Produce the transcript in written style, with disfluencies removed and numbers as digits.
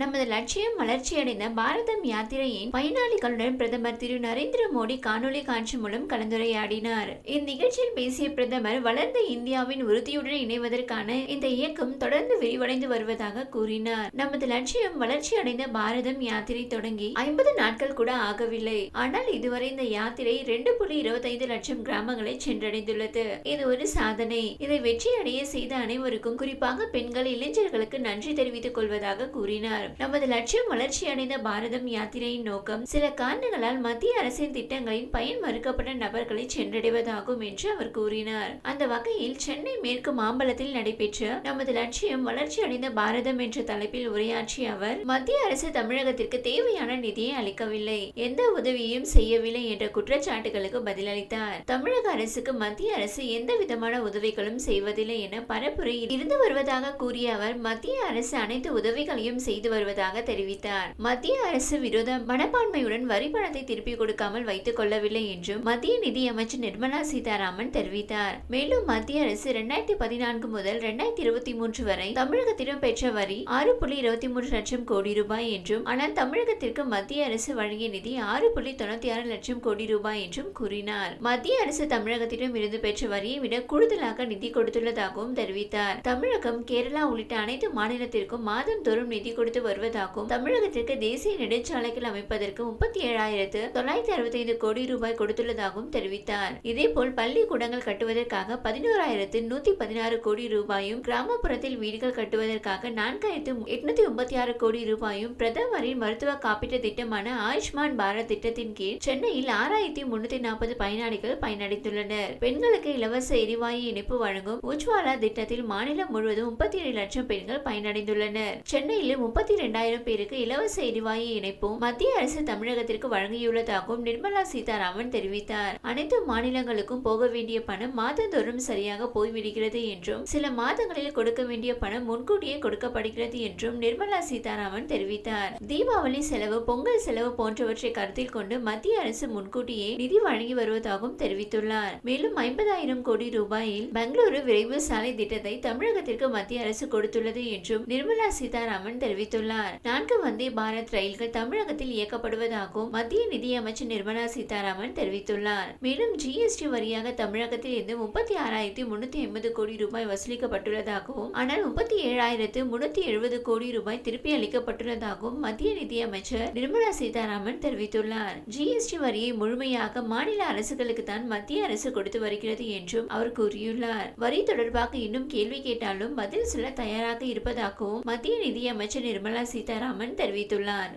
நமது லட்சியம் வளர்ச்சியடைந்த பாரதம் யாத்திரையின் பயனாளிகளுடன் பிரதமர் திரு நரேந்திர மோடி காணொலி காட்சி மூலம் கலந்துரையாடினார். இந்நிகழ்ச்சியில் பேசிய பிரதமர், வளர்ந்த இந்தியாவின் உறுதியுடன் இணைவதற்கான இந்த இயக்கம் தொடர்ந்து விரிவடைந்து வருவதாக கூறினார். நமது லட்சியம் வளர்ச்சியடைந்த பாரதம் யாத்திரை தொடங்கி 50 நாட்கள் கூட ஆகவில்லை. ஆனால் இதுவரை இந்த யாத்திரை 2.25 லட்சம் கிராமங்களை சென்றடைந்துள்ளது. இது ஒரு சாதனை. இதை வெற்றியடைய செய்த அனைவருக்கும், குறிப்பாக பெண்கள், இளைஞர்களுக்கு நன்றி தெரிவித்துக் கொள்வதாக கூறினார். நமது லட்சியம் வளர்ச்சி அடைந்த பாரதம் யாத்திரையின் நோக்கம் சில காரணங்களால் மத்திய அரசின் திட்டங்களின் பயன் மறுக்கப்பட்ட நபர்களை சென்றடைவதாகும் என்று அவர் கூறினார். அந்த வகையில் சென்னை மேற்கு மாம்பலத்தில் நடைபெற்ற நமது லட்சியம் வளர்ச்சி அடைந்த பாரதம் என்ற தலைப்பில் உரையாற்றிய அவர், மத்திய அரசு தமிழகத்திற்கு தேவையான நிதியை அளிக்கவில்லை, எந்த உதவியும் செய்யவில்லை என்ற குற்றச்சாட்டுகளுக்கு பதிலளித்தார். தமிழக அரசுக்கு மத்திய அரசு எந்த விதமான உதவிகளும் செய்வதில்லை என பரப்புரை இருந்து வருவதாக கூறிய அவர், மத்திய அரசு அனைத்து உதவிகளையும் செய்து வருவதாக தெரிவித்தார். மத்திய அரசு விரோத மனப்பான்மையுடன் வரி பணத்தை திருப்பிக் கொடுக்காமல் வைத்துக் கொள்ளவில்லை என்றும் மத்திய நிதி அமைச்சர் நிர்மலா சீதாராமன் தெரிவித்தார். மேலும் மத்திய அரசு 2014 முதல் 2023 வரை தமிழகத்திடம் பெற்ற வரி 6.23 லட்சம் கோடி ரூபாய் என்றும், ஆனால் தமிழகத்திற்கு மத்திய அரசு வழங்கிய நிதி 6.96 லட்சம் கோடி ரூபாய் என்றும் கூறினார். மத்திய அரசு தமிழகத்திடம் இருந்து பெற்ற வரியை விட கூடுதலாக நிதி கொடுத்துள்ளதாகவும் தெரிவித்தார். தமிழகம், கேரளா உள்ளிட்ட அனைத்து மாநிலத்திற்கும் மாதந்தோறும் நிதி கொடுத்து வருவதாகவும், தமிழகத்திற்கு தேசிய நெடுஞ்சாலைகள் அமைப்பதற்கு 37,965 கோடி ரூபாய் கொடுத்துள்ளதாகவும் தெரிவித்தார். இதேபோல் பள்ளிக்கூடங்கள் கட்டுவதற்காக 11,116 கோடி ரூபாயும், கிராமப்புறத்தில் வீடுகள் கட்டுவதற்காக 4,836 கோடி ரூபாயும், பிரதமரின் மருத்துவ காப்பீட்டு திட்டமான ஆயுஷ்மான் பாரத் திட்டத்தின் கீழ் சென்னையில் 6,340 பயனாளிகள் பயனடைந்துள்ளனர். பெண்களுக்கு இலவச எரிவாயு இணைப்பு வழங்கும் உஜ்வாலா திட்டத்தில் மாநிலம் முழுவதும் 37 லட்சம் பெண்கள் பயனடைந்துள்ளனர். சென்னையில் 32,000 பேருக்கு இலவச எரிவாயு இணைப்பும் மத்திய அரசு தமிழகத்திற்கு வழங்கியுள்ளதாகவும் நிர்மலா சீதாராமன் தெரிவித்தார். அனைத்து மாநிலங்களுக்கும் போக வேண்டிய பணம் மாதந்தோறும் சரியாக போய்விடுகிறது என்றும், சில மாதங்களில் கொடுக்க வேண்டிய பணம் முன்கூட்டியே கொடுக்கப்படுகிறது என்றும் நிர்மலா சீதாராமன் தெரிவித்தார். தீபாவளி செலவு, பொங்கல் செலவு போன்றவற்றை கருத்தில் கொண்டு மத்திய அரசு முன்கூட்டியே நிதி வழங்கி வருவதாகவும் தெரிவித்துள்ளார். மேலும் 50,000 கோடி ரூபாயில் பெங்களூரு விரைவு சாலை திட்டத்தை தமிழகத்திற்கு மத்திய அரசு கொடுத்துள்ளது என்றும் நிர்மலா சீதாராமன் தெரிவித்துள்ளார். 4 வந்தே பாரத் ரயில்கள் தமிழகத்தில் இயக்கப்படுவதாகவும் மத்திய நிதி அமைச்சர் நிர்மலா சீதாராமன் தெரிவித்துள்ளார். மேலும் ஜிஎஸ்டி வரியாக தமிழகத்தில் இருந்து 36,380 கோடி ரூபாய் வசூலிக்கப்பட்டுள்ளதாகவும், ஆனால் 37,370 கோடி ரூபாய் திருப்பி அளிக்கப்பட்டுள்ளதாகவும் மத்திய நிதி அமைச்சர் நிர்மலா சீதாராமன் தெரிவித்துள்ளார். ஜிஎஸ்டி வரியை முழுமையாக மாநில அரசுகளுக்கு தான் மத்திய அரசு கொடுத்து வருகிறது என்றும் அவர் கூறியுள்ளார். வரி தொடர்பாக இன்னும் கேள்வி கேட்டாலும் பதில் சொல்ல தயாராக இருப்பதாகவும் மத்திய நிதி அமைச்சர் நிர்மலா சீதாராமன் தெரிவித்துள்ளார்.